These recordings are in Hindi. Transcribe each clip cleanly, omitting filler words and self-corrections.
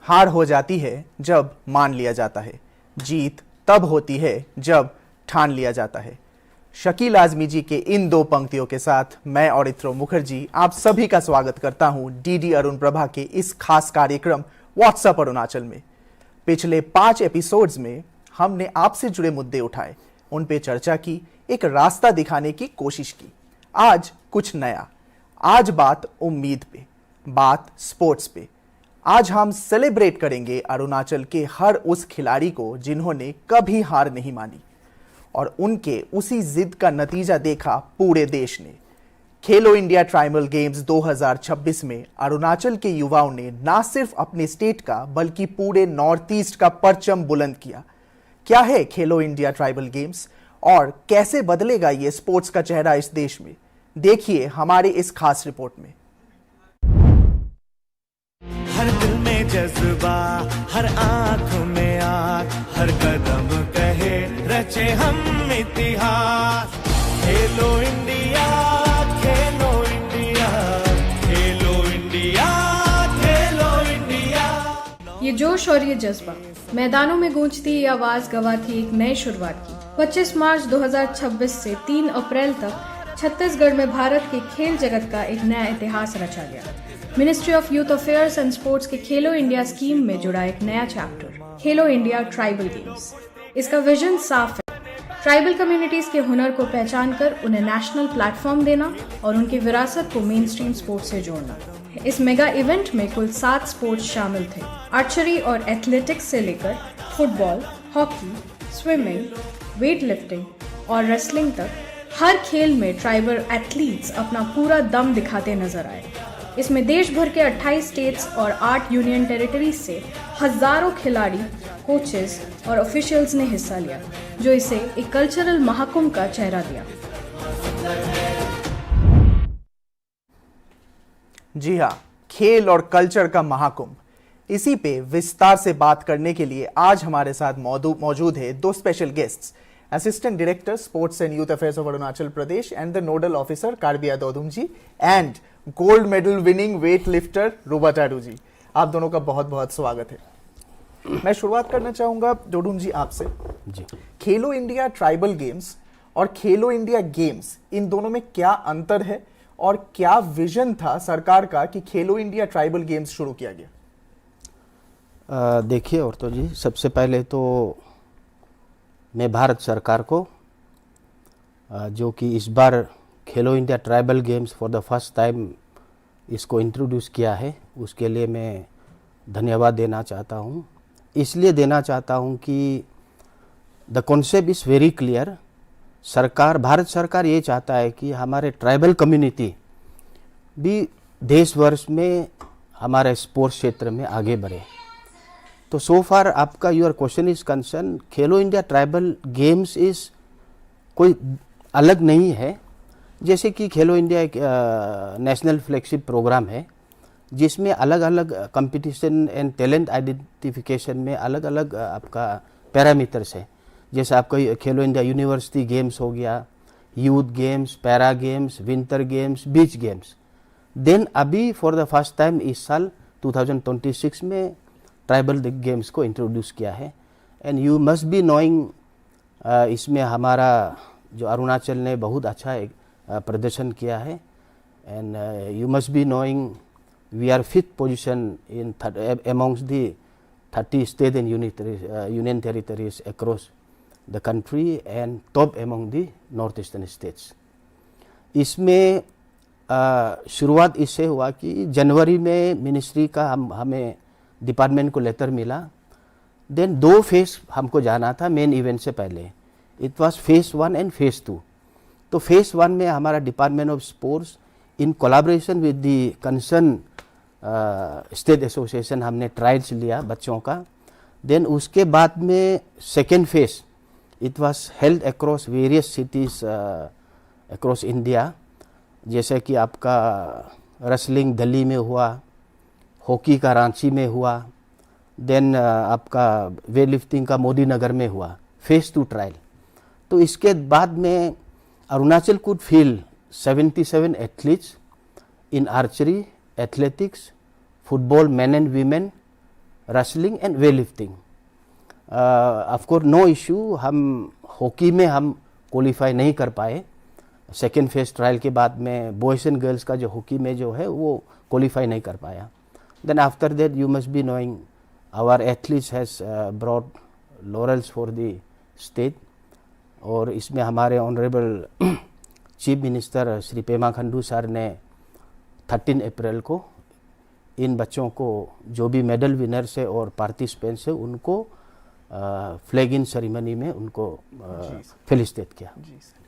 हार हो जाती है जब मान लिया जाता है, जीत तब होती है जब ठान लिया जाता है। शकील आजमी जी के इन दो पंक्तियों के साथ मैं और इत्रो मुखर्जी आप सभी का स्वागत करता हूं डीडी अरुण प्रभा के इस खास कार्यक्रम व्हाट्सएप अरुणाचल में। पिछले 5 एपिसोड्स में हमने आपसे जुड़े मुद्दे उठाए, उन पे चर्चा की, एक रास्ता दिखाने की कोशिश की। आज कुछ नया, आज बात उम्मीद पे, बात स्पोर्ट्स पे। आज हम सेलिब्रेट करेंगे अरुणाचल के हर उस खिलाड़ी को जिन्होंने कभी हार नहीं मानी और उनके उसी जिद का नतीजा देखा पूरे देश ने। खेलो इंडिया ट्राइबल गेम्स 2026 में अरुणाचल के युवाओं ने ना सिर्फ अपने स्टेट का बल्कि पूरे नॉर्थ ईस्ट का परचम बुलंद किया। क्या है खेलो इंडिया ट्राइबल गेम्स और कैसे बदलेगा ये स्पोर्ट्स का चेहरा इस देश में, देखिए हमारे इस खास रिपोर्ट में। हर दिल में जज्बा, हर आंख में आग, हर कदम कहे रचे हम इतिहास। खेलो इंडिया, खेलो इंडिया, खेलो इंडिया, खेलो इंडिया। ये जोश और ये जज्बा, मैदानों में गूंजती ये आवाज गवाह थी एक नई शुरुआत की। 25 मार्च 2026 से 3 अप्रैल तक छत्तीसगढ़ में भारत के खेल जगत का एक नया इतिहास रचा गया। Ministry of youth affairs and sports के खेलो इंडिया स्कीम में जुड़ा एक नया चैप्टर, खेलो इंडिया ट्राइबल गेम्स। इसका विजन साफ है, ट्राइबल कम्युनिटीज के हुनर को पहचान कर उन्हें नेशनल प्लेटफॉर्म देना और उनकी विरासत को मेन स्ट्रीम स्पोर्ट्स से जोड़ना। इस मेगा इवेंट में कुल 7 स्पोर्ट्स शामिल थे। आर्चरी और एथलेटिक्स से लेकर football, hockey, swimming, weight lifting और रेसलिंग तक हर खेल में ट्राइबल एथलीट्स अपना पूरा दम दिखाते नजर आए। इसमें देश भर के 28 स्टेट्स और 8 यूनियन टेरिटरीज से हजारों खिलाड़ी, कोचेस और ऑफिशियल्स ने हिस्सा लिया, जो इसे एक कल्चरल महाकुंभ का चेहरा दिया। जी हाँ, खेल और कल्चर का महाकुंभ। इसी पे विस्तार से बात करने के लिए आज हमारे साथ मौजूद है 2 special guests, assistant director sports and youth affairs of Arunachal Pradesh and the nodal officer Karbia Dodum ji and gold medal winning weight lifter Ruba Tadu ji. आप दोनों का बहुत बहुत स्वागत है। मैं शुरुआत करना चाहूंगा दोदुम जी आपसे जी। खेलो इंडिया ट्राइबल गेम्स और खेलो इंडिया गेम्स, इन दोनों में क्या अंतर है और क्या विजन था सरकार का कि खेलो इंडिया ट्राइबल गेम्स शुरू किया गया? देखिए औरतों जी, सबसे पहले तो मैं भारत सरकार को जो कि इस बार खेलो India tribal games for the first time इसको इंट्रोड्यूस किया है, उसके लिए मैं धन्यवाद देना चाहता हूँ। इसलिए देना चाहता हूँ कि the concept is very clear. Bharat सरकार ये चाहता है कि हमारे ट्राइबल कम्युनिटी भी देश वर्ष में हमारे स्पोर्ट्स क्षेत्र में आगे बढ़े। तो सो फार आपका your question is concern, Khelo India tribal games is कोई अलग नहीं है। जैसे कि खेलो इंडिया एक नेशनल फ्लैगशिप प्रोग्राम है जिसमें अलग अलग कंपटीशन एंड टैलेंट आइडेंटिफिकेशन में अलग अलग आपका पैरामीटर्स है। जैसे आपका खेलो इंडिया यूनिवर्सिटी गेम्स हो गया, youth games, para games, winter games, beach games. Then अभी फॉर द फर्स्ट टाइम इस साल 2026 में ट्राइबल गेम्स को इंट्रोड्यूस किया है। And you must be knowing, इसमें हमारा जो अरुणाचल ने बहुत अच्छा एक प्रदर्शन किया है। And you must be knowing we are 5th position in amongst the 30 state and union territories across the country and top among the north eastern states. इसमें शुरुआत इससे हुआ कि जनवरी में मिनिस्ट्री का हमें डिपार्टमेंट को लेटर मिला। देन 2 फेज हमको जाना था मेन इवेंट से पहले। It was phase 1 and phase 2। तो फेज 1 में हमारा department of sports in collaboration with the concern state association हमने ट्रायल्स लिया बच्चों का। देन उसके बाद में second phase it was held across various cities across India. जैसे कि आपका रेसलिंग दिल्ली में हुआ, हॉकी का रांची में हुआ, देन आपका वेट लिफ्टिंग का मोदी नगर में हुआ, फेज 2 ट्रायल। तो इसके बाद में Arunachal could field 77 athletes in archery, athletics, football, men and women, wrestling and weight lifting. Of course no issue, हम हॉकी में हम क्वालिफाई नहीं कर पाए। सेकेंड फेज ट्रायल के बाद में बॉयज़ एंड गर्ल्स का जो हॉकी में जो है वो क्वालिफाई नहीं कर पाया। Then after that you must be knowing our athletes has brought laurels for the state, और इसमें हमारे honourable chief minister Shri Pema Khandu sir ने 13 अप्रैल को इन बच्चों को जो भी मेडल विनर्स है और पार्टिसिपेंट्स है उनको फ्लैग इन सेरेमनी में उनको फेलिसिटेट किया। जी सर,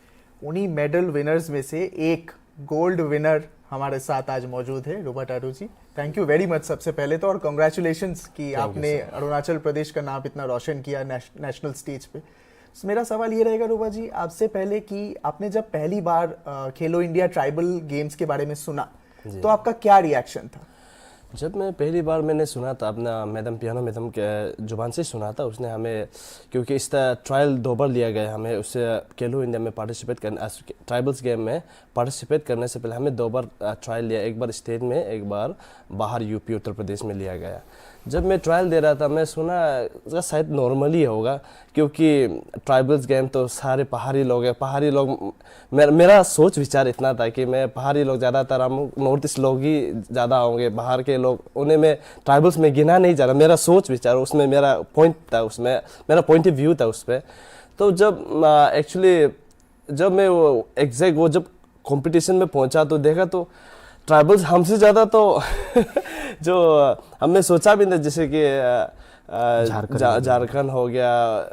उन्हीं मेडल विनर्स में से एक गोल्ड विनर हमारे साथ आज मौजूद है, रूबा टारू जी। थैंक यू वेरी मच सबसे पहले तो, और कॉन्ग्रेचुलेशंस कि आपने अरुणाचल प्रदेश का नाम इतना रोशन किया नेशनल स्टेज पे। तो मेरा सवाल ये रहेगा रूबा जी आपसे पहले कि आपने जब पहली बार खेलो इंडिया ट्राइबल गेम्स के बारे में सुना तो आपका क्या रिएक्शन था? जब मैं पहली बार मैंने सुना था अपना मैडम पियानो मैडम के जुबान से सुना था, उसने हमें, क्योंकि इस ट्रायल 2 बार लिया गया हमें, उससे खेलो इंडिया में पार्टिसिपेट करने, ट्राइबल्स गेम में पार्टिसिपेट करने से पहले हमें 2 बार ट्रायल लिया, एक बार स्टेट में, एक बार बाहर यूपी उत्तर प्रदेश में लिया गया। जब मैं ट्रायल दे रहा था मैं सुना शायद नॉर्मली होगा, क्योंकि ट्राइबल्स गेम तो सारे पहाड़ी लोग हैं, पहाड़ी लोग, मेरा सोच विचार इतना था कि मैं पहाड़ी लोग ज़्यादातर हम नॉर्थ ईस्ट लोग ही ज़्यादा होंगे, बाहर के लोग उन्हें मैं ट्राइबल्स में गिना नहीं जा रहा, मेरा सोच विचार उसमें, मेरा पॉइंट था उसमें, मेरा पॉइंट ऑफ व्यू था उस पर। तो जब एक्चुअली जब मैं वो एग्जैक्ट वो जब कंपटीशन में पहुंचा तो देखा तो ट्राइबल्स हमसे ज़्यादा तो जो हमने सोचा भी नहीं, जैसे कि झारखंड हो गया,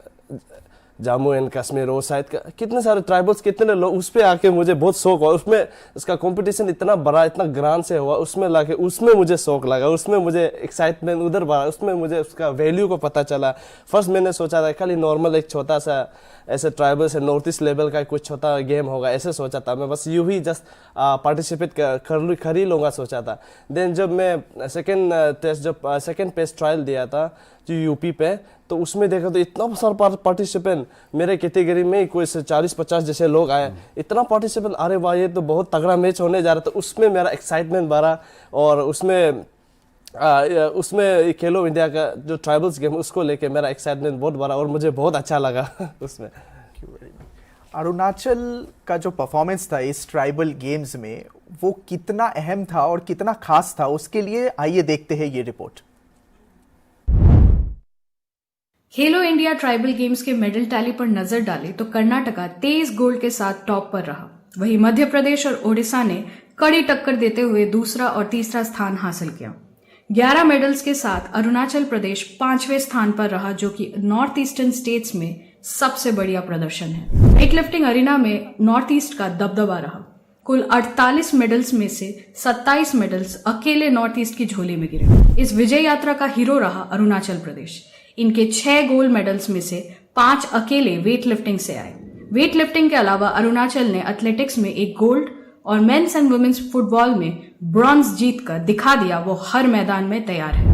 जम्मू एंड कश्मीर, वो साइड का कितने सारे ट्राइबल्स, कितने लोग, उस पर आके मुझे बहुत शौक हुआ। उसमें उसका कंपटीशन इतना बड़ा, इतना ग्रांड से हुआ, उसमें लाके उसमें मुझे शौक लगा, उसमें मुझे एक्साइटमेंट उधर बढ़ा, उसमें मुझे उसका वैल्यू को पता चला। फर्स्ट मैंने सोचा था खाली नॉर्मल एक छोटा सा ऐसे ट्राइबल से नॉर्थ ईस्ट लेवल का कुछ छोटा गेम होगा, ऐसे सोचा था मैं, बस यूं ही जस्ट पार्टिसिपेट कर ही लूँगा सोचा था। देन जब मैं सेकेंड पेस ट्रायल दिया था जो यूपी पे, तो उसमें देखा तो इतना सारा पार्टिसिपेंट, मेरे कैटेगरी में कोई 40-50 जैसे लोग आए, इतना पार्टिसिपेंट, अरे वाह ये तो बहुत तगड़ा मैच होने जा रहा था। उसमें मेरा एक्साइटमेंट बढ़ा, और उसमें खेलो इंडिया का जो ट्राइबल्स गेम उसको लेके मेरा एक्साइटमेंट बहुत बढ़ा और मुझे बहुत अच्छा लगा उसमें। अरुणाचल का जो परफॉर्मेंस था इस ट्राइबल गेम्स में वो कितना अहम था और कितना खास था, उसके लिए आइए देखते हैं ये रिपोर्ट। खेलो इंडिया ट्राइबल गेम्स के मेडल टैली पर नजर डाले तो कर्नाटका 23 गोल्ड के साथ टॉप पर रहा। वहीं मध्य प्रदेश और ओडिशा ने कड़ी टक्कर देते हुए दूसरा और तीसरा स्थान हासिल किया। 11 मेडल्स के साथ अरुणाचल प्रदेश 5वें स्थान पर रहा, जो कि नॉर्थ ईस्टर्न स्टेट्स में सबसे बढ़िया प्रदर्शन है। वेटलिफ्टिंग अरीना में नॉर्थ ईस्ट का दबदबा रहा। कुल 48 मेडल्स में से 27 मेडल्स अकेले नॉर्थ ईस्ट की झोली में गिरे। इस विजय यात्रा का हीरो रहा अरुणाचल प्रदेश। इनके 6 गोल्ड मेडल्स में से 5 अकेले वेट लिफ्टिंग से आए। वेट लिफ्टिंग के अलावा अरुणाचल ने एथलेटिक्स में 1 गोल्ड और मेंस एंड वुमेन्स फुटबॉल में ब्रॉन्ज जीतकर दिखा दिया वो हर मैदान में तैयार है।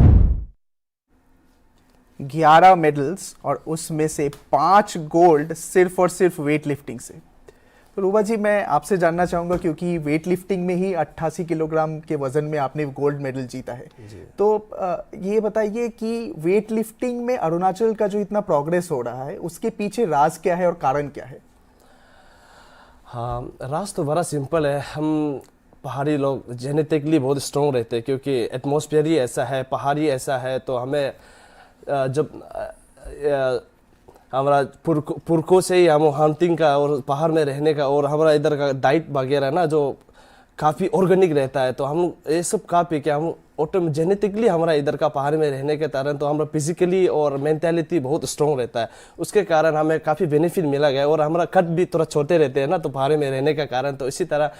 11 मेडल्स और उसमें से 5 गोल्ड सिर्फ और सिर्फ वेट लिफ्टिंग से। तो रूबा जी मैं आपसे जानना चाहूंगा, क्योंकि वेट लिफ्टिंग में ही 88 किलोग्राम के वजन में आपने गोल्ड मेडल जीता है, तो ये बताइए कि वेट लिफ्टिंग में अरुणाचल का जो इतना प्रोग्रेस हो रहा है उसके पीछे राज क्या है और कारण क्या है? हाँ, राज तो बड़ा सिंपल है। हम पहाड़ी लोग जेनेटिकली बहुत स्ट्रॉन्ग रहते हैं, क्योंकि एटमॉस्फेयर ही ऐसा है, पहाड़ी ऐसा है। तो हमें जब हमारा पुरखों से ही हम हंटिंग का और पहाड़ में रहने का, और हमारा इधर का डाइट वगैरह ना जो काफ़ी ऑर्गेनिक रहता है, तो हम ये सब खा पी के हम जेनेटिकली हमारा इधर का पहाड़ में रहने के कारण तो हमारा फिजिकली और मेंटालिटी बहुत स्ट्रॉन्ग रहता है। उसके कारण हमें काफ़ी बेनिफिट मिला गया, और हमारा कट भी थोड़ा छोटे रहते हैं ना, तो पहाड़ में रहने का कारण। तो इसी तरह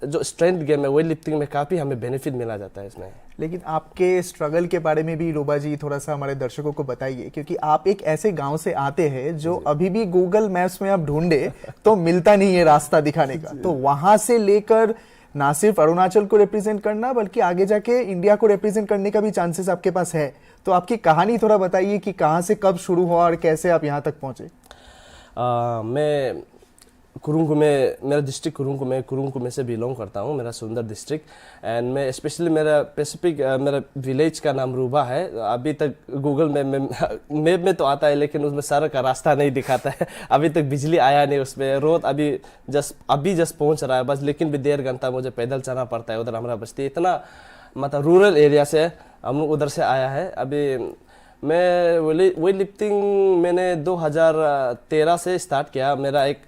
जो स्ट्रेंथ गेम है वेट लिफ्टिंग में काफ़ी हमें बेनिफिट मिला जाता है इसमें। लेकिन आपके स्ट्रगल के बारे में भी रूबा जी थोड़ा सा हमारे दर्शकों को बताइए, क्योंकि आप एक ऐसे गांव से आते हैं जो अभी भी गूगल मैप्स में आप ढूंढे तो मिलता नहीं है रास्ता दिखाने का। तो वहां से लेकर ना सिर्फ अरुणाचल को रिप्रेजेंट करना बल्कि आगे जाके इंडिया को रिप्रेजेंट करने का भी चांसेस आपके पास है। तो आपकी कहानी थोड़ा बताइए कि कहां से कब शुरू हुआ और कैसे आप यहां तक पहुंचे। मैं कुरुंग में, मेरा डिस्ट्रिक्ट कुरुंग में से बिलोंग करता हूँ, मेरा सुंदर डिस्ट्रिक्ट। एंड मैं स्पेशली मेरा स्पेसिफिक मेरा विलेज का नाम रूबा है। अभी तक गूगल मैप में तो आता है लेकिन उसमें सड़क का रास्ता नहीं दिखाता है। अभी तक बिजली आया नहीं उसमें, रोड अभी जस्ट पहुँच रहा है बस, लेकिन भी 1.5 घंटा मुझे पैदल चलना पड़ता है उधर हमारा बस्ती। इतना मतलब रूरल एरिया से हम लोग उधर से आया है। अभी मैं वेट लिफ्टिंग मैंने 2013 से स्टार्ट किया। मेरा एक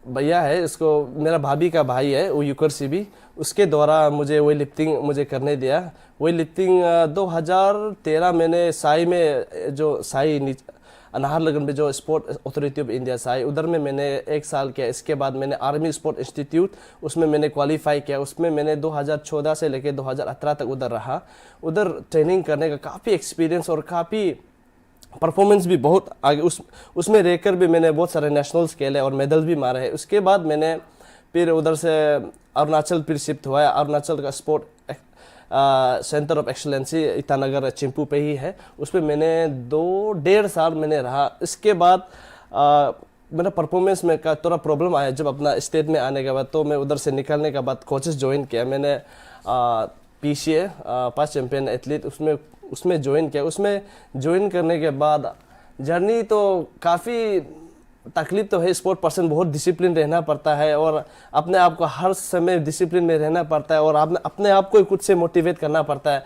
भैया है, इसको मेरा भाभी का भाई है, वो यूकर से भी, उसके द्वारा मुझे वेट लिफ्टिंग मुझे करने दिया। वेट लिफ्टिंग 2013 मैंने साई में, जो साई नाहरलगुन में जो sport authority of India Sai, उधर में मैंने 1 साल किया। इसके बाद मैंने आर्मी स्पोर्ट इंस्टीट्यूट, उसमें मैंने क्वालिफाई किया। उसमें मैंने 2014 से लेकर 2018 तक उधर रहा। उधर ट्रेनिंग करने का काफ़ी एक्सपीरियंस और काफ़ी परफॉर्मेंस भी बहुत आगे, उसमें रहकर भी मैंने बहुत सारे नेशनल्स खेले और मेडल भी मारे हैं। उसके बाद मैंने फिर उधर से अरुणाचल फिर शिफ्ट हुआ है। अरुणाचल का sport centre of excellency Itanagar Chimpu पे ही है, उस पर मैंने 2-1.5 साल मैंने रहा। इसके बाद मेरा परफॉर्मेंस में का थोड़ा प्रॉब्लम आया जब अपना स्टेट में आने के बाद, तो मैं उधर से निकलने के बाद कोचेस ज्वाइन किया मैंने। PCA पास्ट चैम्पियन एथलीट उसमें ज्वाइन किया। उसमें ज्वाइन करने के बाद जर्नी तो काफ़ी तकलीफ तो है। स्पोर्ट पर्सन बहुत डिसिप्लिन रहना पड़ता है और अपने आप को हर समय डिसिप्लिन में रहना पड़ता है और अपने आप को खुद से मोटिवेट करना पड़ता है।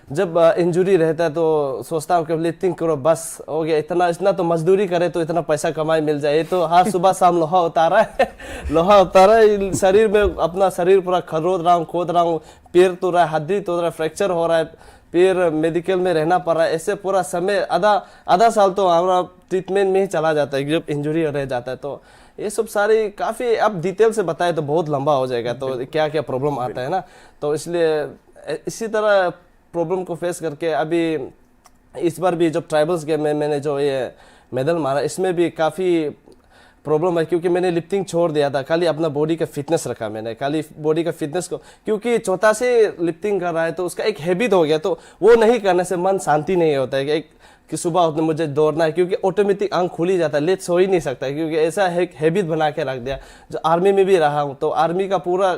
जब इंजरी रहता है तो सोचता हूँ कि लिफ्टिंग करो बस हो गया, इतना तो मजदूरी करे तो इतना पैसा कमाई मिल जाए। तो हर सुबह शाम लोहा उतारा है शरीर में, अपना शरीर पूरा खोद रहा हूँ, पैर तो रहा है, हड्डी तो रहा है, फ्रैक्चर हो रहा है, फिर मेडिकल में रहना पड़ रहा है। ऐसे पूरा समय आधा साल तो हमारा ट्रीटमेंट में ही चला जाता है जब इंजरी रह जाता है। तो ये सब सारी काफ़ी अब डिटेल से बताए तो बहुत लंबा हो जाएगा, तो क्या क्या प्रॉब्लम आता है ना, तो इसलिए इसी तरह प्रॉब्लम को फेस करके अभी इस बार भी जब ट्राइबल्स गेम में मैंने जो ये मेडल मारा, इसमें भी काफ़ी प्रॉब्लम है क्योंकि मैंने लिफ्टिंग छोड़ दिया था। खाली अपना बॉडी का फिटनेस रखा मैंने, खाली बॉडी का फिटनेस को, क्योंकि चौथा से लिफ्टिंग कर रहा है तो उसका एक हैबिट हो गया, तो वो नहीं करने से मन शांति नहीं होता है कि सुबह उठने मुझे दौड़ना है, क्योंकि ऑटोमेटिक आंख खुल ही जाता है, लेट सो ही नहीं सकता है, क्योंकि ऐसा एक हैबिट बना के रख दिया। जो आर्मी में भी रहा हूँ तो आर्मी का पूरा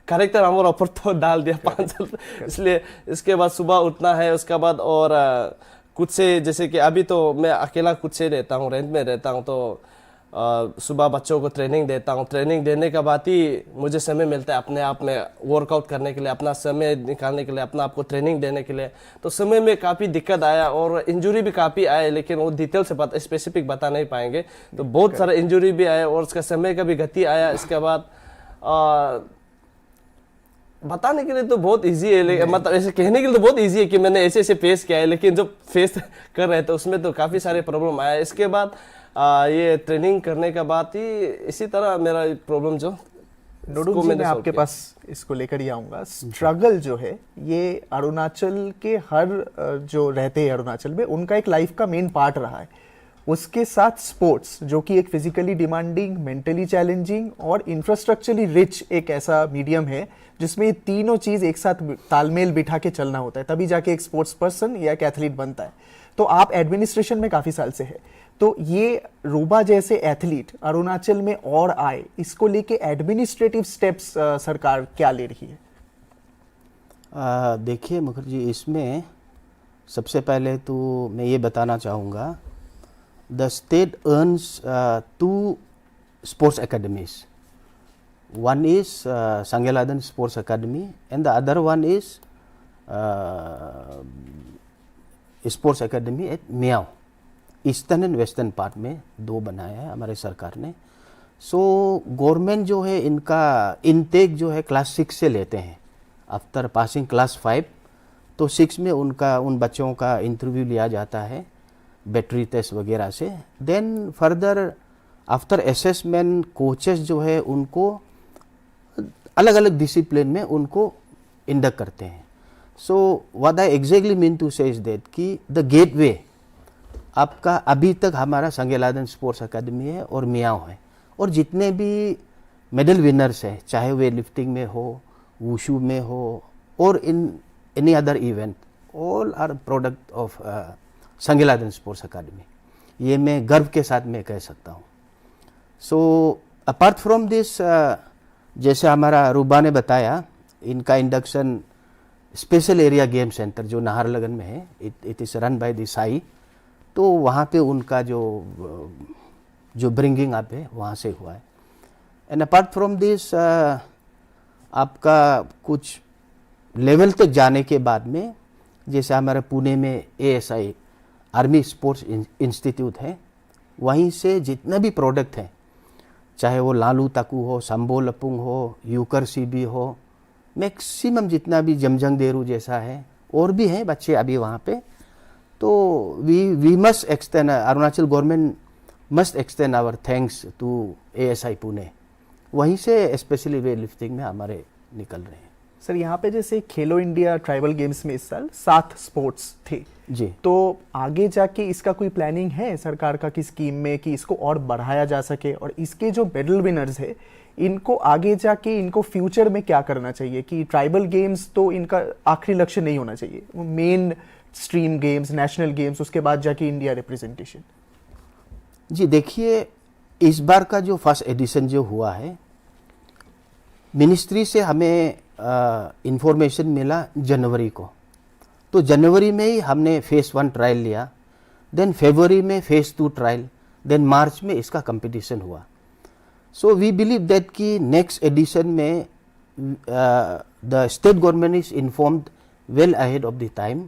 कैरेक्टर हमारे ऊपर तो डाल दिया 5 साल। इसलिए इसके बाद सुबह उठना है, उसके बाद और खुद से, जैसे कि अभी तो मैं अकेला खुद से रहता हूँ, रेंट में रहता हूँ, तो सुबह बच्चों को ट्रेनिंग देता हूँ। ट्रेनिंग देने के बाद ही मुझे समय मिलता है अपने आप में वर्कआउट करने के लिए, अपना समय निकालने के लिए, अपना आपको ट्रेनिंग देने के लिए। तो समय में काफ़ी दिक्कत आया और इंजरी भी काफ़ी आए, लेकिन वो डिटेल से स्पेसिफिक बता नहीं पाएंगे। तो बहुत सारा इंजरी भी आया और उसका समय का भी गति आया। इसके बाद बताने के लिए तो बहुत इजी है, मतलब ऐसे कहने के लिए तो बहुत इजी है कि मैंने ऐसे फेस किया है, लेकिन जब फेस कर रहे थे उसमें तो काफ़ी सारे प्रॉब्लम आया। इसके बाद ये ट्रेनिंग करने के बाद ही इसी तरह मेरा प्रॉब्लम जो नोडू जी, मैं आपके पास इसको लेकर ही आऊँगा। स्ट्रगल जो है ये अरुणाचल के हर जो रहते हैं अरुणाचल में, उनका एक लाइफ का मेन पार्ट रहा है। उसके साथ स्पोर्ट्स जो कि एक फिजिकली डिमांडिंग, मेंटली चैलेंजिंग और इंफ्रास्ट्रक्चरली रिच एक ऐसा मीडियम है जिसमें ये तीनों चीज़ एक साथ तालमेल बिठा के चलना होता है, तभी जाके एक स्पोर्ट्स पर्सन या एक एथलीट बनता है। तो आप एडमिनिस्ट्रेशन में काफ़ी साल से है, तो ये रूबा जैसे एथलीट अरुणाचल में और आए, इसको लेके एडमिनिस्ट्रेटिव स्टेप्स सरकार क्या ले रही है? देखिए मुखर्जी, इसमें सबसे पहले तो मैं ये बताना चाहूँगा, the state earns 2 sports academies. One is Sangeladan Sports Academy and the other one is Sports Academy at Miao। Eastern and western part में 2 बनाया है हमारे सरकार ने। सो गवर्नमेंट जो है इनका इनटेक जो है क्लास 6 से लेते हैं। आफ्टर पासिंग क्लास 5 तो 6 में उन बच्चों का इंटरव्यू लिया जाता है बैटरी टेस्ट वगैरह से। Then further after assessment coaches जो है उनको अलग अलग डिसिप्लिन में उनको इंडक्ट करते हैं। So what I exactly mean to say is that कि द गेटवे आपका अभी तक हमारा संगेलादन स्पोर्ट्स अकेडमी है और मियाओ है, और जितने भी मेडल विनर्स हैं, चाहे वे लिफ्टिंग में हो, वुशु में हो और in any other event, all are product of Sangeladan sports academy. ये मैं गर्व के साथ मैं कह सकता हूँ। सो अपार्ट फ्रॉम दिस, जैसे हमारा रूबा ने बताया, इनका induction special area game centre जो नाहरलगन में है, it is run by the Sai, तो वहाँ पे उनका जो ब्रिंगिंग अप है वहाँ से हुआ है। एंड अपार्ट फ्रॉम दिस, आपका कुछ लेवल तक जाने के बाद में, जैसे हमारे पुणे में ASI आर्मी स्पोर्ट्स इंस्टीट्यूट है, वहीं से जितना भी प्रोडक्ट हैं, चाहे वो लालू ताकू हो, संबो लपुंग हो, यूकर सीबी हो, मैक्सिमम जितना भी जमजंग देरू जैसा है, और भी हैं बच्चे अभी वहाँ पे, तो we must extend, Arunachal government must extend our thanks to ASI Pune. वहीं से स्पेशली वेट लिफ्टिंग में हमारे निकल रहे हैं। सर, यहाँ पे जैसे खेलो इंडिया ट्राइबल गेम्स में इस साल 7 स्पोर्ट्स थे जी, तो आगे जाके इसका कोई प्लानिंग है सरकार का कि स्कीम में कि इसको और बढ़ाया जा सके, और इसके जो मेडल विनर्स है इनको आगे जाके इनको फ्यूचर में क्या करना चाहिए कि ट्राइबल गेम्स तो इनका आखिरी लक्ष्य नहीं होना चाहिए, वो main stream games, national games, उसके बाद जाके इंडिया रिप्रेजेंटेशन। जी देखिए, इस बार का जो फर्स्ट एडिशन जो हुआ है, मिनिस्ट्री से हमें इंफॉर्मेशन मिला जनवरी को, तो जनवरी में ही हमने फेज़ 1 ट्रायल लिया, देन फरवरी में फेज़ 2 ट्रायल, देन मार्च में इसका कंपटीशन हुआ। सो वी बिलीव दैट कि नेक्स्ट एडिशन में the state government is informed well ahead of the time,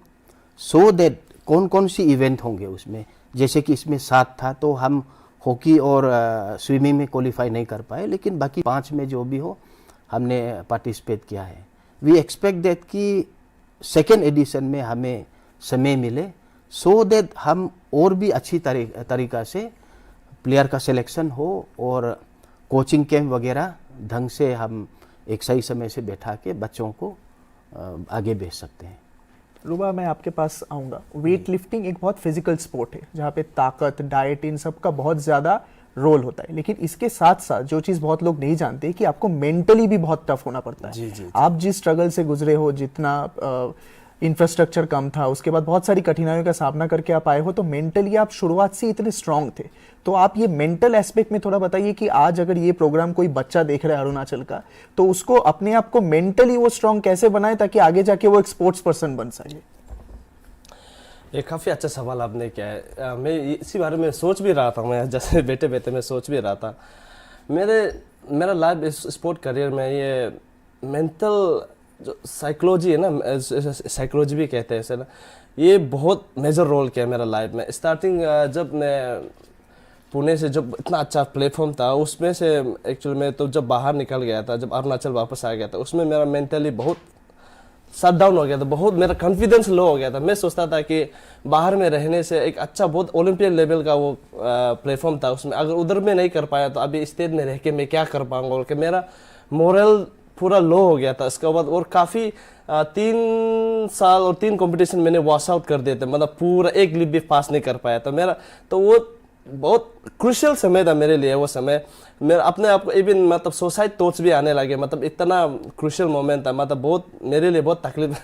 so that कौन कौन सी इवेंट होंगे उसमें। जैसे कि इसमें 7 था, तो हम हॉकी और स्विमिंग में क्वालिफाई नहीं कर पाए, लेकिन बाकी 5 में जो भी हो हमने पार्टिसिपेट किया है। वी एक्सपेक्ट दैट कि सेकेंड एडिशन में हमें समय मिले, सो दैट हम और भी अच्छी तरीका से प्लेयर का सिलेक्शन हो और कोचिंग कैंप वगैरह ढंग से हम एक सही समय से बैठा के बच्चों को आगे भेज सकते हैं। रूबा, मैं आपके पास आऊँगा। वेट लिफ्टिंग एक बहुत फिजिकल स्पोर्ट है जहाँ पे ताकत, डाइट, इन सब का बहुत ज़्यादा रोल होता है, लेकिन इसके साथ साथ जो चीज़ बहुत लोग नहीं जानते कि आपको मेंटली भी बहुत टफ होना पड़ता है। जी। आप जिस स्ट्रगल से गुजरे हो, जितना इंफ्रास्ट्रक्चर कम था, उसके बाद बहुत सारी कठिनाइयों का सामना करके आप आए हो, तो मेंटली आप शुरुआत से इतने स्ट्रांग थे। तो आप ये मेंटल एस्पेक्ट में थोड़ा बताइए कि आज अगर ये प्रोग्राम कोई बच्चा देख रहा है अरुणाचल का, तो उसको अपने आप को मेंटली वो स्ट्रांग कैसे बनाए ताकि आगे जाके वो एक स्पोर्ट्स पर्सन बन सके। ये काफ़ी अच्छा सवाल आपने किया है। मैं इसी बारे में सोच भी रहा था, मैं जैसे बैठे बैठे मैं सोच भी रहा था। मेरा लाइफ इस स्पोर्ट करियर में ये मेंटल जो साइकोलॉजी है ना, साइकोलॉजी भी कहते हैं इसे ना, ये बहुत मेजर रोल किया मेरा लाइफ में। स्टार्टिंग जब मैं पुणे से, जब इतना अच्छा प्लेटफॉर्म था, उसमें से एक्चुअली मैं तो जब बाहर निकल गया था, जब अरुणाचल वापस आ गया था, उसमें मेरा मेंटली बहुत शट डाउन हो गया था, बहुत मेरा कॉन्फिडेंस लो हो गया था। मैं सोचता था कि बाहर में रहने से एक अच्छा बहुत ओलंपियन लेवल का वो प्लेटफॉर्म था, उसमें अगर उधर में नहीं कर पाया तो अभी स्टेट में रह के मैं क्या कर पाऊंगा, और कि मेरा मोरल पूरा लो हो गया था इसके बाद। और काफ़ी 3 साल और 3 कंपटीशन मैंने वॉश आउट कर दिए थे, मतलब पूरा एक लिप भी पास नहीं कर पाया था मेरा। तो वो बहुत क्रूशियल समय था मेरे लिए वो समय। मेरा अपने आप को इवन मतलब सुसाइड थॉट्स भी आने लगे, मतलब इतना क्रूशियल मोमेंट था, मतलब बहुत मेरे लिए बहुत तकलीफ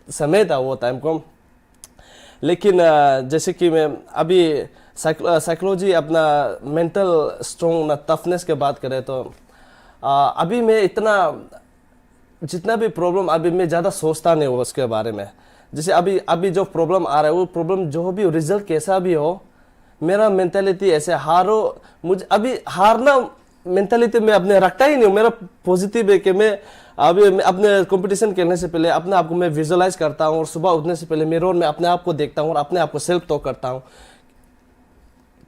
समय था वो टाइम को। लेकिन जैसे कि मैं अभी साइकोलॉजी अपना मेंटल स्ट्रॉन्ग ना टफनेस के बात करें तो अभी मैं इतना जितना भी प्रॉब्लम अभी मैं ज़्यादा सोचता नहीं हूँ उसके बारे में। जैसे अभी जो प्रॉब्लम आ रहा है वो प्रॉब्लम जो भी रिजल्ट कैसा भी हो, मेरा मेंटालिटी ऐसे हारो, मुझे अभी हारना मेंटालिटी में अपने रखता ही नहीं हूँ। मेरा पॉजिटिव है कि मैं अपने कंपटीशन खेलने से पहले अपने आप को मैं विजुअलाइज करता हूँ, और सुबह उठने से पहले मिरर में अपने आप को देखता हूँ और अपने आप को सेल्फ टॉक करता हूँ,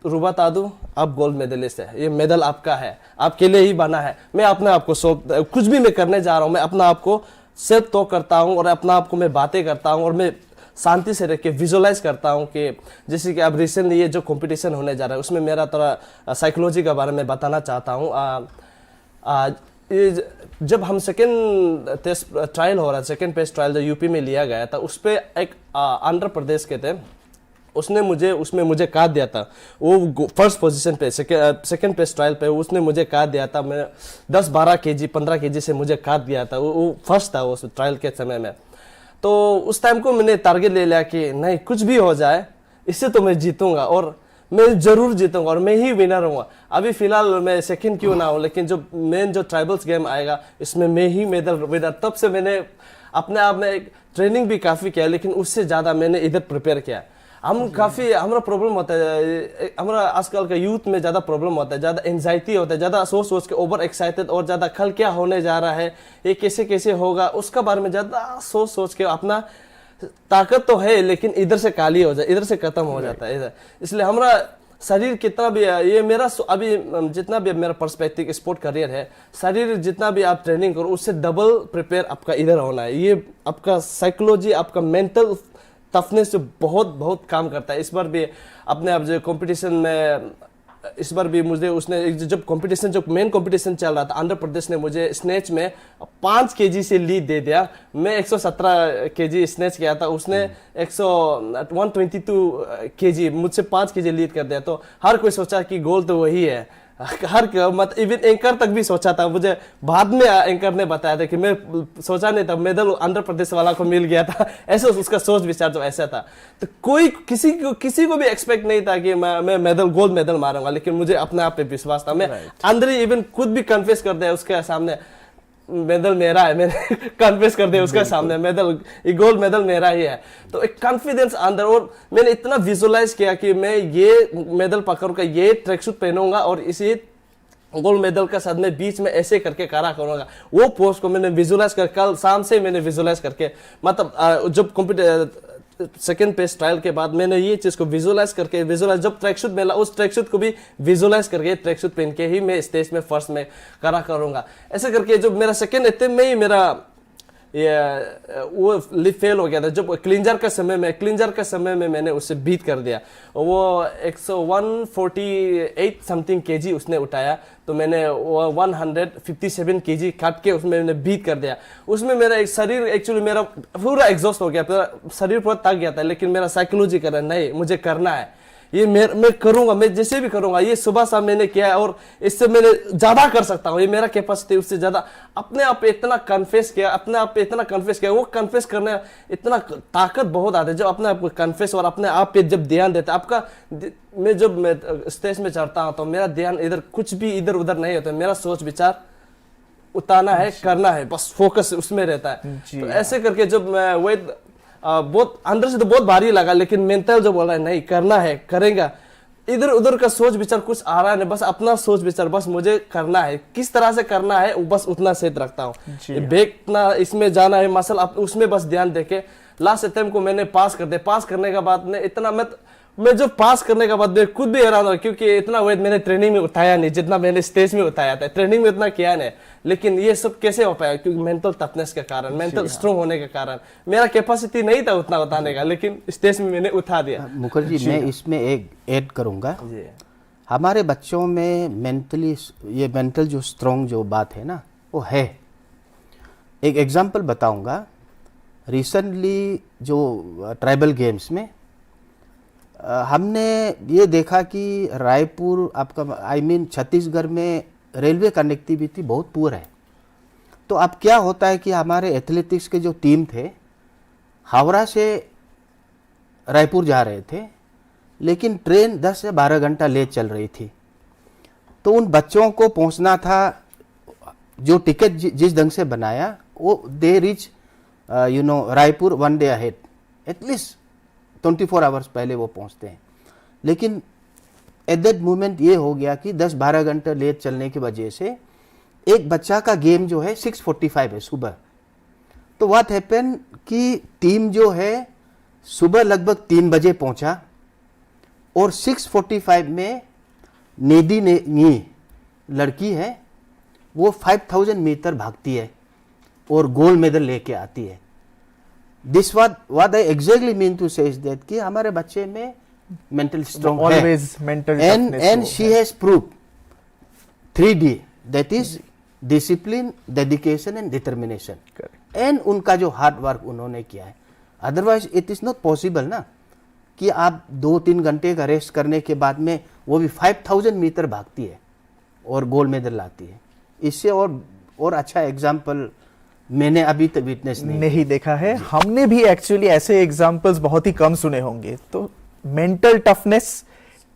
रूबा तादू आप गोल्ड मेडलिस्ट है, ये मेडल आपका है, आपके लिए ही बना है। मैं अपने आप को कुछ भी मैं करने जा रहा हूँ, मैं अपना आप को सेल्फ टॉक करता हूँ और अपना आप को मैं बातें करता हूँ, और मैं शांति से रह के विजुअलाइज करता हूँ कि जैसे कि अब रिसेंटली ये जो कंपटीशन होने जा रहा है उसमें मेरा थोड़ा साइकोलॉजी के बारे में बताना चाहता हूँ। जब हम सेकेंड टेस्ट ट्रायल हो रहा है, सेकेंड पेस ट्रायल जो यूपी में लिया गया था, उस पर एक आंध्र प्रदेश के थे, उसमें मुझे काट दिया था। वो फर्स्ट पोजीशन पे सेकेंड पेस ट्रायल पे उसने मुझे काट दिया था। मैं 10-12 kg 15 kg से मुझे काट दिया था। वो फर्स्ट था उस ट्रायल के समय में। तो उस टाइम को मैंने टारगेट ले लिया कि नहीं कुछ भी हो जाए इससे तो मैं जीतूंगा। और मैं जरूर जीतूंगा और मैं ही विनर हूँगा। अभी फिलहाल मैं सेकंड क्यों ना हूँ, लेकिन जो मेन जो ट्राइबल्स गेम आएगा इसमें मैं ही मेडल विनर। तब से मैंने अपने आप में ट्रेनिंग भी काफ़ी किया, लेकिन उससे ज़्यादा मैंने इधर प्रिपेयर किया। हम काफ़ी हमारा प्रॉब्लम होता है, हमारा आजकल का यूथ में ज़्यादा प्रॉब्लम होता है, ज़्यादा एंजाइटी होता है, ज़्यादा सोच सोच के ओवर एक्साइटेड और ज़्यादा कल क्या होने जा रहा है, ये कैसे कैसे होगा, उसका बारे में ज़्यादा सोच सोच के अपना ताकत तो है लेकिन इधर से काली हो जाए, इधर से खत्म हो जाता है इधर। इसलिए हमारा शरीर कितना भी है, ये मेरा अभी जितना भी मेरा पर्सपेक्टिव स्पोर्ट करियर है, शरीर जितना भी आप ट्रेनिंग करो उससे डबल प्रिपेयर आपका इधर होना है। ये आपका साइकोलॉजी, आपका मेंटल टफनेस जो बहुत बहुत काम करता है। इस बार भी अपने आप जो कंपटीशन में, इस बार भी मुझे उसने जब कंपटीशन, जो मेन कंपटीशन चल रहा था, आंध्र प्रदेश ने मुझे स्नैच में 5 केजी से लीड दे दिया। मैं 117 केजी स्नैच किया था, उसने 122 केजी मुझसे 5 केजी लीड कर दिया। तो हर कोई सोचा कि गोल तो वही है, हर मत इवन एंकर तक भी सोचा था। मुझे बाद में एंकर ने बताया था कि मैं सोचा नहीं था, मेडल आंध्र प्रदेश वाला को मिल गया था। ऐसा उसका सोच विचार जो ऐसा था। तो कोई किसी को भी एक्सपेक्ट नहीं था कि मैं मेडल, गोल्ड मेडल मारूंगा, लेकिन मुझे अपने आप पे विश्वास था। मैं अंदर ही इवन खुद भी कन्फेस कर दिया उसके सामने, मेडल मेरा है। मैंने कन्फेस कर दिया उसके सामने, मेडल, गोल्ड मेडल मेरा ही है। तो एक कॉन्फिडेंस अंदर, और मैंने इतना विजुअलाइज किया कि मैं ये मेडल पकड़ूंगा, ये ट्रैक सूट पहनूंगा और इसी गोल्ड मेडल का साथ में बीच में ऐसे करके खड़ा करूंगा। वो पोस्ट को मैंने विजुअलाइज कर, कल शाम से मैंने विजुअलाइज करके, मतलब जब सेकेंड पेस ट्रायल के बाद मैंने ये चीज को विजुअलाइज करके, जब ट्रैक सूट मिला उस ट्रैक सूट को भी विजुअलाइज करके, ट्रैक सूट पहन के ही मैं स्टेज में फर्स्ट में खड़ा करूंगा। ऐसे करके जो मेरा सेकेंड अटेम्प्ट में ही मेरा वो फेल हो गया था। जब क्लिंजर का समय में मैंने उससे बीट कर दिया। वो 148 समथिंग केजी उसने उठाया, तो मैंने 157 केजी काट के उसमें मैंने बीट कर दिया। उसमें मेरा एक शरीर, एक्चुअली मेरा पूरा एग्जॉस्ट हो गया, पूरा शरीर पूरा थक गया था, लेकिन मेरा साइकोलॉजी कर रहा है, नहीं मुझे करना है, ये मैं करूंगा, मैं जैसे भी करूंगा। ये सुबह शाम मैंने किया है और इससे मैंने ज्यादा कर सकता हूँ, ये मेरा कैपेसिटी, उससे ज्यादा। अपने आप पे इतना कन्फेस किया, वो कन्फेस करने इतना ताकत बहुत आती है जब अपने आप को कन्फेस और अपने आप पे जब ध्यान देता है आपका। मैं स्टेज में चढ़ता हूँ तो मेरा ध्यान इधर कुछ भी इधर उधर नहीं होता, मेरा सोच विचार उतारना है, करना है, बस फोकस उसमें रहता है। तो ऐसे करके जब मैं वेट बहुत अंदर से तो बहुत भारी लगा, लेकिन मेंटल जो बोल रहा है नहीं करना है, करेगा। इधर उधर का सोच विचार कुछ आ रहा है नहीं, बस अपना सोच विचार, बस मुझे करना है, किस तरह से करना है बस उतना सेट रखता हूँ। बेकना इसमें जाना है मसल, उसमें बस ध्यान देके लास्ट अटेम्प्ट को मैंने पास कर दिया। पास करने के बाद में इतना मैं जो पास करने के बाद मैं खुद भी हैरान हुआ, क्योंकि इतना वेट मैंने ट्रेनिंग में उठाया नहीं जितना मैंने स्टेज में उठाया था। ट्रेनिंग में इतना किया नहीं, लेकिन ये सब कैसे हो पाया? क्योंकि मेंटल टफनेस के कारण, मेंटल स्ट्रांग होने के कारण। मेरा कैपेसिटी नहीं था उतना उठाने का, लेकिन स्टेज में मैंने उठा दिया। मुखर्जी, मैं इसमें एक ऐड करूंगा। हमारे बच्चों में मेंटल जो स्ट्रांग जो बात है ना, वो है। एक एग्जांपल बताऊंगा। रिसेंटली जो ट्राइबल गेम्स में हमने ये देखा कि रायपुर आपका छत्तीसगढ़ में रेलवे कनेक्टिविटी बहुत पुअर है। तो अब क्या होता है कि हमारे एथलेटिक्स के जो टीम थे हावड़ा से रायपुर जा रहे थे, लेकिन ट्रेन 10 से 12 घंटा लेट चल रही थी। तो उन बच्चों को पहुंचना था, जो टिकट जिस ढंग से बनाया वो they reach Raipur 1 day ahead, at least 24 hours पहले वो पहुंचते हैं। लेकिन एट दैट मोमेंट ये हो गया कि 10-12 घंटे लेट चलने की वजह से एक बच्चा का गेम जो है 6:45 है सुबह। तो व्हाट हैपन कि टीम जो है सुबह लगभग 3 बजे पहुंचा और 6:45 में नेदी ने लड़की है, वो 5000 मीटर भागती है और गोल्ड मेडल लेके आती है। This what I exactly mean to say is that कि हमारे बच्चे में mental strong always है, mental and she has proved 3D, that is discipline, dedication and determination. And उनका जो हार्ड वर्क उन्होंने किया है। Otherwise it is not possible ना कि आप 2-3 घंटे का रेस्ट करने के बाद में वो भी 5000 मीटर भागती है और गोल्ड मेडल लाती है। इससे और अच्छा एग्जाम्पल मैंने अभी तक विटनेस नहीं देखा है। हमने भी एक्चुअली ऐसे एग्जांपल्स बहुत ही कम सुने होंगे। तो मेंटल टफनेस,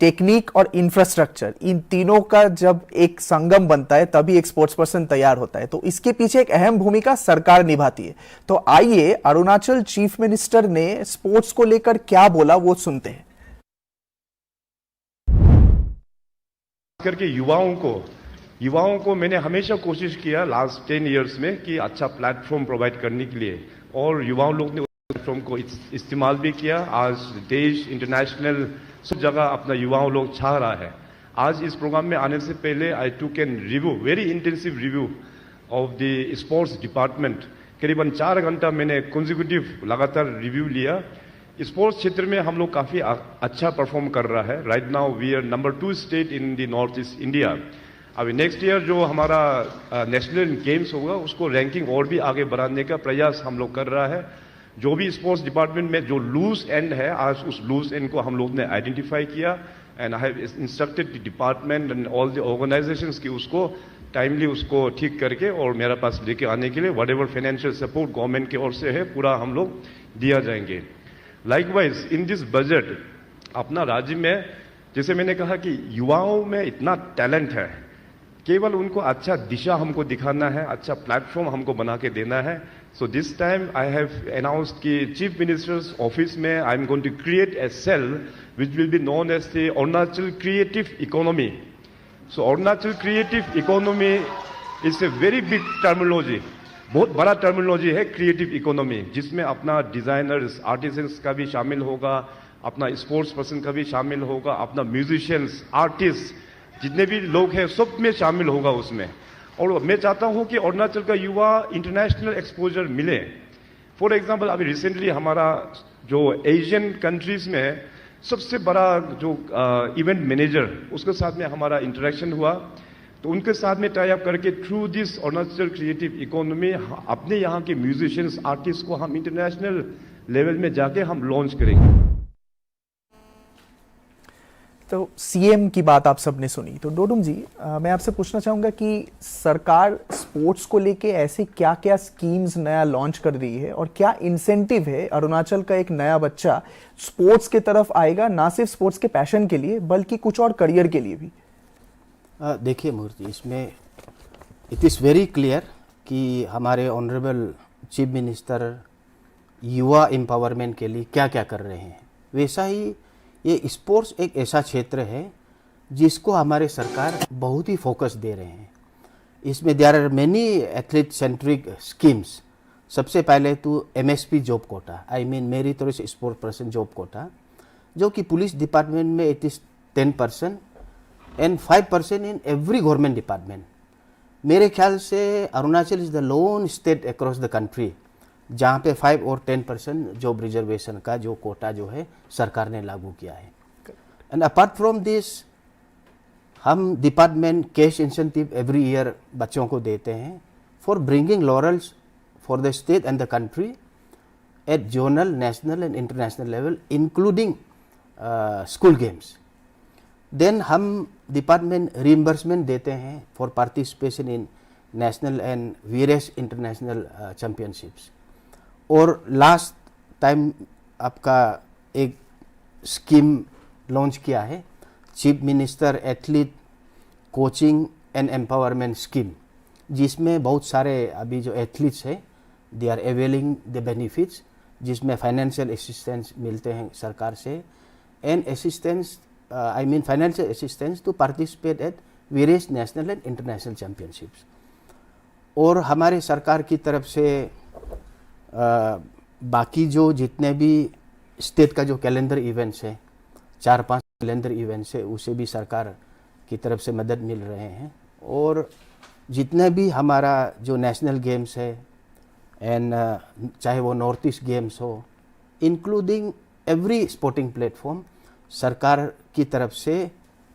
टेक्निक और इंफ्रास्ट्रक्चर, इन तीनों का जब एक संगम बनता है तभी एक स्पोर्ट्स पर्सन तैयार होता है। तो इसके पीछे एक अहम भूमिका सरकार निभाती है। तो आइए अरुणाचल चीफ मिनिस्टर ने स्पोर्ट्स को लेकर क्या बोला वो सुनते हैं। करके युवाओं को मैंने हमेशा कोशिश किया लास्ट 10 इयर्स में कि अच्छा प्लेटफॉर्म प्रोवाइड करने के लिए, और युवाओं लोग ने उस प्लेटफॉर्म को इस्तेमाल भी किया। आज देश इंटरनेशनल सब जगह अपना युवाओं लोग चाह रहा है। आज इस प्रोग्राम में आने से पहले I took an review, very intensive review of the sports department. करीबन 4 घंटा मैंने कंसेक्यूटिव लगातार रिव्यू लिया। स्पोर्ट्स क्षेत्र में हम लोग काफ़ी अच्छा परफॉर्म कर रहा है। Right now we are number 2 state in the north east India. अभी नेक्स्ट ईयर जो हमारा नेशनल गेम्स होगा उसको रैंकिंग और भी आगे बढ़ाने का प्रयास हम लोग कर रहा है। जो भी स्पोर्ट्स डिपार्टमेंट में जो लूज एंड है, आज उस लूज एंड को हम लोग ने आइडेंटिफाई किया and I have instructed the department and all the organisations की उसको टाइमली उसको ठीक करके और मेरे पास लेके आने के लिए what ever financial support government की ओर से है पूरा हम लोग दिया जाएंगे। लाइकवाइज इन दिस बजट अपना राज्य में, जैसे मैंने कहा कि युवाओं में इतना टैलेंट है, केवल उनको अच्छा दिशा हमको दिखाना है, अच्छा प्लेटफॉर्म हमको बना के देना है। So this time I have announced कि चीफ मिनिस्टर्स ऑफिस में I am going to create a cell which will be known as the Arunachal creative economy. So Arunachal creative economy is a very big terminology, बहुत बड़ा टर्मिनोलॉजी है क्रिएटिव इकोनॉमी, जिसमें अपना डिजाइनर्स, आर्टिसंस का भी शामिल होगा, अपना स्पोर्ट्स पर्सन का भी शामिल होगा, अपना म्यूजिशियंस, आर्टिस्ट, जितने भी लोग हैं सब में शामिल होगा उसमें। और मैं चाहता हूं कि अरुणाचल का युवा इंटरनेशनल एक्सपोजर मिले। फॉर एग्जांपल अभी रिसेंटली हमारा जो एशियन कंट्रीज में सबसे बड़ा जो इवेंट मैनेजर, उसके साथ में हमारा इंटरेक्शन हुआ, तो उनके साथ में टाई अप करके through this Arunachal creative economy अपने यहाँ के म्यूजिशियंस, आर्टिस्ट को हम इंटरनेशनल लेवल में जाके हम लॉन्च करेंगे। तो सीएम की बात आप सबने सुनी, तो डोडुम जी मैं आपसे पूछना चाहूंगा कि सरकार स्पोर्ट्स को लेके ऐसी क्या क्या स्कीम्स नया लॉन्च कर रही है और क्या इंसेंटिव है अरुणाचल का एक नया बच्चा स्पोर्ट्स के तरफ आएगा, ना सिर्फ स्पोर्ट्स के पैशन के लिए बल्कि कुछ और करियर के लिए भी। देखिए मूर्ति, इसमें इट इज़ वेरी क्लियर कि हमारे ऑनरेबल चीफ मिनिस्टर युवा एम्पावरमेंट के लिए क्या क्या कर रहे हैं। वैसा ही ये स्पोर्ट्स एक ऐसा क्षेत्र है जिसको हमारे सरकार बहुत ही फोकस दे रहे हैं। इसमें there are many athlete centric schemes. सबसे पहले तो MSP job quota, I mean meritorious sport person job quota, जो कि पुलिस डिपार्टमेंट में it is 10% and 5% in every government department. मेरे ख्याल से Arunachal is the lone state across the country जहाँ पे 5 और 10% जॉब रिजर्वेशन का जो कोटा जो है सरकार ने लागू किया है। एंड अपार्ट फ्रॉम दिस हम department cash incentive every year बच्चों को देते हैं for bringing laurels for the state and the country at zonal, national and international level including school games. Then हम डिपार्टमेंट रिइंबर्समेंट देते हैं for participation in national and various international championships. और लास्ट टाइम आपका एक स्कीम लॉन्च किया है, chief minister athlete coaching and empowerment scheme, जिसमें बहुत सारे अभी जो एथलीट्स है they are availing the benefits, जिसमें फाइनेंशियल असिस्टेंस मिलते हैं सरकार से and assistance I mean financial assistance to participate at various national and international championships। और हमारे सरकार की तरफ से बाकी जो जितने भी स्टेट का जो कैलेंडर इवेंट्स है, 4-5 कैलेंडर इवेंट्स है, उसे भी सरकार की तरफ से मदद मिल रहे हैं। और जितने भी हमारा जो नेशनल गेम्स है एंड चाहे वो नॉर्थ ईस्ट गेम्स हो, इंक्लूडिंग एवरी स्पोर्टिंग प्लेटफॉर्म, सरकार की तरफ से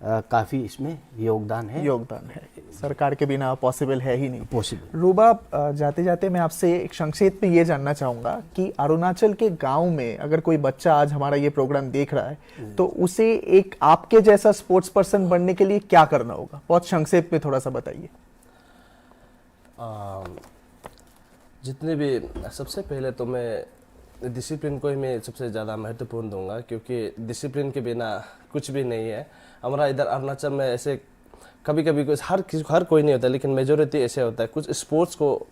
काफ़ी इसमें योगदान है। सरकार के बिना पॉसिबल है ही नहीं। पॉसिबल। रूबा, जाते जाते मैं आपसे एक संक्षेप में ये जानना चाहूँगा कि अरुणाचल के गांव में अगर कोई बच्चा आज हमारा ये प्रोग्राम देख रहा है तो उसे एक आपके जैसा स्पोर्ट्स पर्सन बनने के लिए क्या करना होगा? बहुत संक्षेप में थोड़ा सा बताइए। जितने भी, सबसे पहले तो मैं डिसिप्लिन को ही मैं सबसे ज़्यादा महत्वपूर्ण दूंगा, क्योंकि डिसिप्लिन के बिना कुछ भी नहीं है। हमारा इधर अरुणाचल में ऐसे कभी कभी कुछ हर कोई नहीं होता, लेकिन मेजोरिटी ऐसे होता है, कुछ स्पोर्ट्स को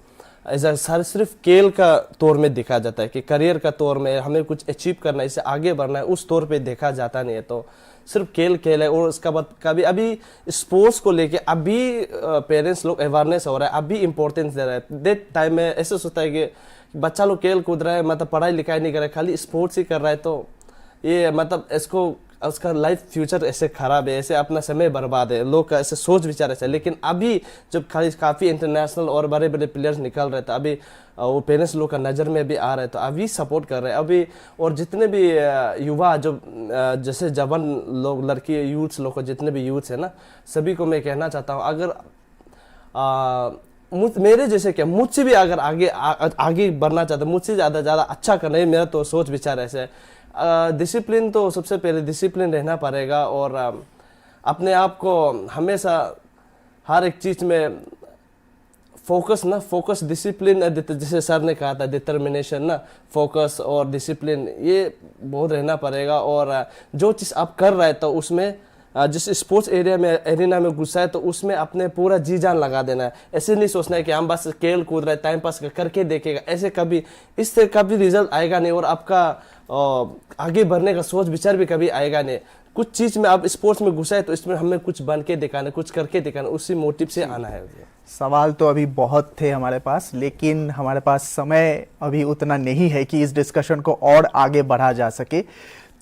ऐसा सिर्फ खेल का तौर में देखा जाता है कि करियर का तौर में हमें कुछ अचीव करना है, इससे आगे बढ़ना है, उस तौर पे देखा जाता नहीं है। तो सिर्फ खेल है, और उसका बाद कभी अभी स्पोर्ट्स को लेके अभी पेरेंट्स लोग अवेयरनेस हो रहा है, अभी इंपॉर्टेंस दे रहा है। डेट टाइम में ऐसे सोचता है कि बच्चा लोग खेल कूद रहा है, मतलब पढ़ाई लिखाई नहीं कर रहा है, खाली स्पोर्ट्स ही कर रहा है, तो ये मतलब इसको उसका लाइफ फ्यूचर ऐसे खराब है, ऐसे अपना समय बर्बाद है, लोग का ऐसे सोच विचार ऐसे। लेकिन अभी जब काफ़ी इंटरनेशनल और बड़े बड़े प्लेयर्स निकल रहे थे, अभी वो पेरेंट्स लोग का नज़र में भी आ रहे, तो अभी सपोर्ट कर रहे हैं अभी। और जितने भी युवा जो जैसे जवान लोग, लड़की यूथ्स लोग, जितने भी यूथ्स है ना, सभी को मैं कहना चाहता हूँ, अगर मेरे जैसे क्या, मुझसे भी अगर आगे बढ़ना चाहते, मुझसे ज़्यादा अच्छा करना है, मेरा तो सोच विचार ऐसे है। डिसिप्लिन तो सबसे पहले डिसिप्लिन रहना पड़ेगा, और अपने आप को हमेशा हर एक चीज़ में फोकस डिसिप्लिन, जैसे सर ने कहा था, डिटर्मिनेशन ना, फोकस और डिसिप्लिन, ये बहुत रहना पड़ेगा। और जो चीज़ आप कर रहे हैं तो उसमें जिस स्पोर्ट्स एरिना में घुसा है, तो उसमें अपने पूरा जी जान लगा देना है। ऐसे नहीं सोचना है कि हम बस खेल कूद रहे, टाइम पास करके देखेगा, ऐसे कभी इससे कभी रिजल्ट आएगा नहीं, और आपका आगे बढ़ने का सोच विचार भी कभी आएगा नहीं। कुछ चीज़ में आप स्पोर्ट्स में घुसा है, तो इसमें हमें कुछ बन के दिखाना, कुछ करके दिखाना, उसी मोटिव से आना है। सवाल तो अभी बहुत थे हमारे पास, लेकिन हमारे पास समय अभी उतना नहीं है कि इस डिस्कशन को और आगे बढ़ा जा सके।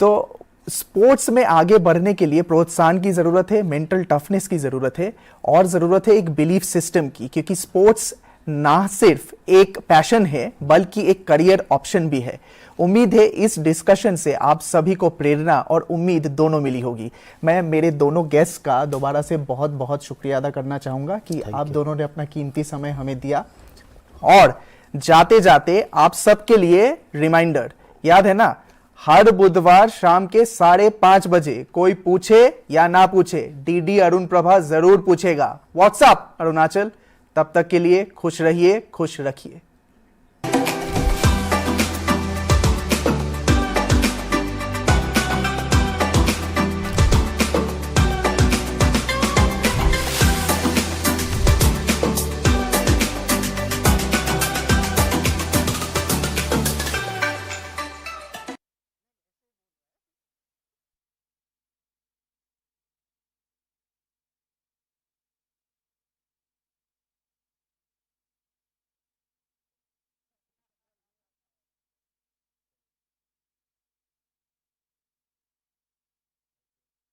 तो स्पोर्ट्स में आगे बढ़ने के लिए प्रोत्साहन की ज़रूरत है, मेंटल टफनेस की ज़रूरत है, और ज़रूरत है एक बिलीफ सिस्टम की, क्योंकि स्पोर्ट्स ना सिर्फ एक पैशन है बल्कि एक करियर ऑप्शन भी है। उम्मीद है इस डिस्कशन से आप सभी को प्रेरणा और उम्मीद दोनों मिली होगी। मैं मेरे दोनों गेस्ट का दोबारा से बहुत बहुत शुक्रिया अदा करना चाहूँगा कि आप दोनों ने अपना कीमती समय हमें दिया। और जाते जाते आप सबके लिए रिमाइंडर, याद है ना, हर बुधवार शाम के 5:30 बजे कोई पूछे या ना पूछे, डीडी अरुण प्रभा जरूर पूछेगा। व्हाट्सएप अरुणाचल। तब तक के लिए खुश रहिए, खुश रखिए।